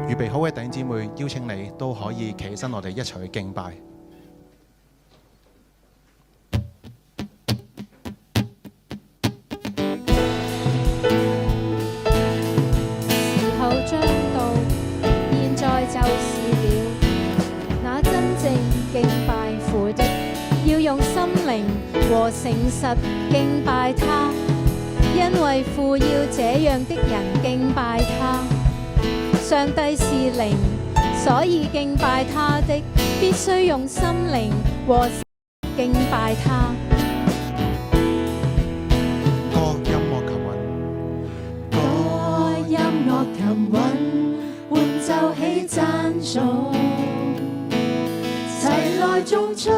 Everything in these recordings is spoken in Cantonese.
預備好嘅弟兄姊妹，邀請你都可以企起身，我哋一齊去敬拜。時候將到，現在就是了。那真正敬拜父的，要用心靈和誠實敬拜他，因為父要這樣的人敬拜他。上帝是靈，所以敬拜他的必須用心靈和敬拜他。歌音樂琴韻，歌音樂琴韻，伴奏起讚頌，齊來頌出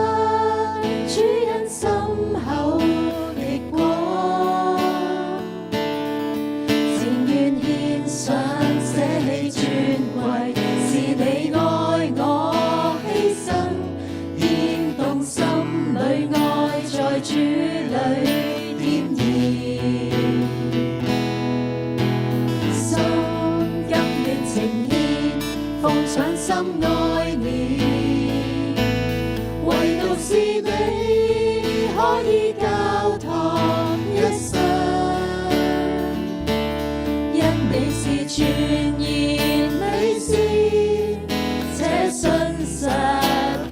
主恩深厚的光，情願獻上捨棄尊貴，是你愛我犧牲，牽動心裏愛在主裏點燃，心甘願情獻，放上心愛你。唯獨是你可以交託一生，因你是全然美善，且信實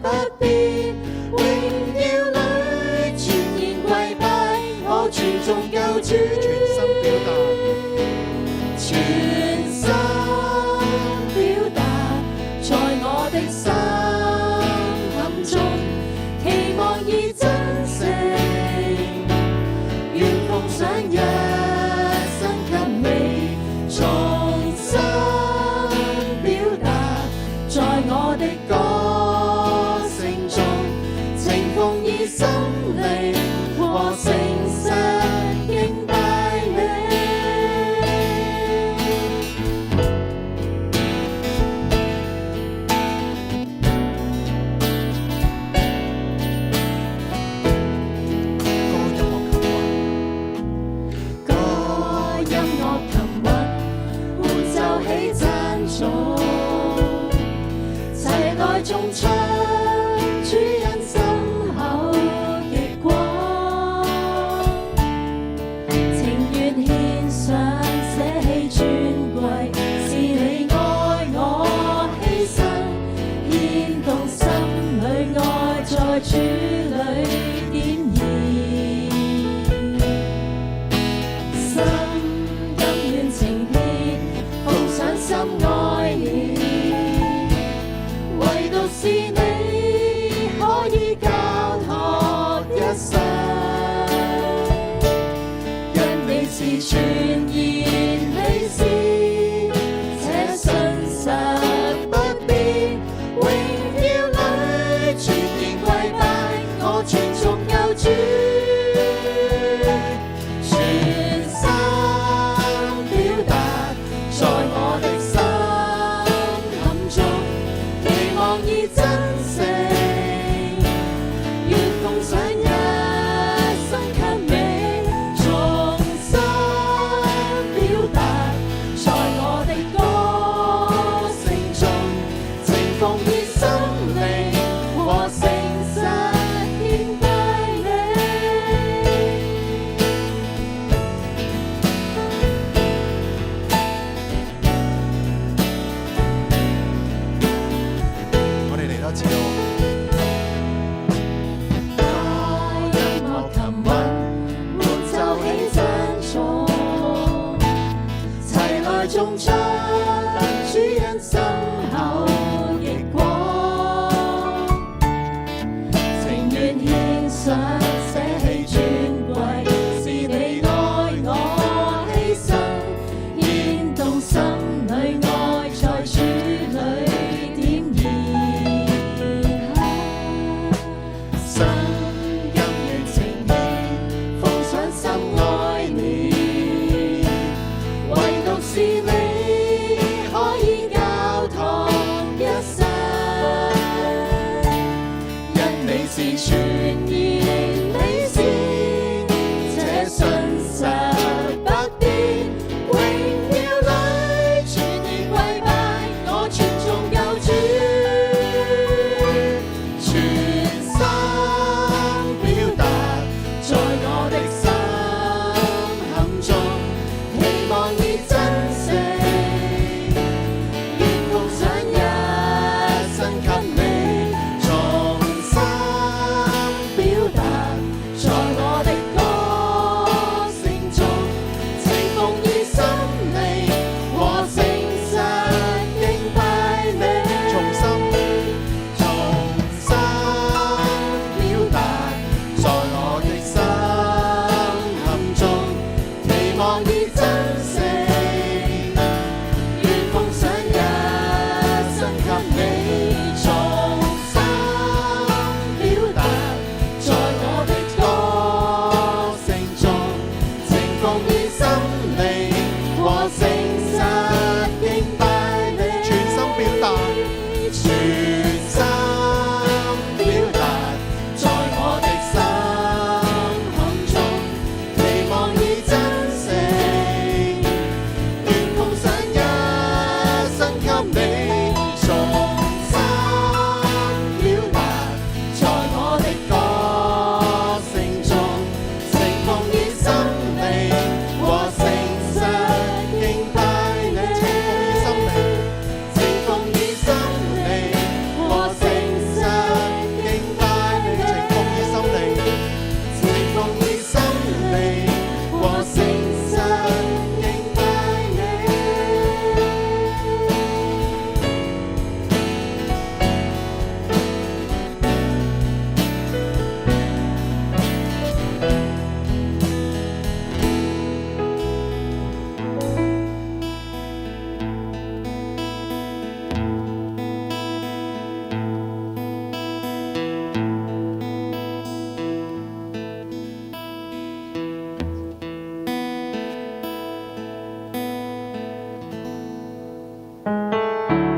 不變，榮耀裏全然跪拜，我尊重救主，全心表達，全心表達，在我的心坎中，期望已真誠，願奉上一生給你，重新表達，在我的歌聲中，情奉以心靈和誠實敬拜你。歌音樂琴韻，歌音樂琴韻，伴奏起讚頌，齊來頌出主恩深厚的光，情願獻上捨棄尊貴，是你愛我犧牲，牽動心裏愛在主裏點燃，心甘願情獻，奉上心愛你，唯獨是你可以交託一生，因你是全然美善，且信實不變，榮耀裏全然跪拜，我尊重救主，全心表達，在我的心坎中，期望已真誠，願奉上一生給你，重新表達，在我的歌聲中，情奉以心靈和誠實敬拜你。我哋嚟多次咯。歌音樂琴韻，伴奏起讚頌，齊來頌出主恩深厚的光，情願獻上捨棄尊貴，是你愛我犧牲，牽動心裏愛在主裏點燃，心甘願情獻，奉上心愛你，唯獨是你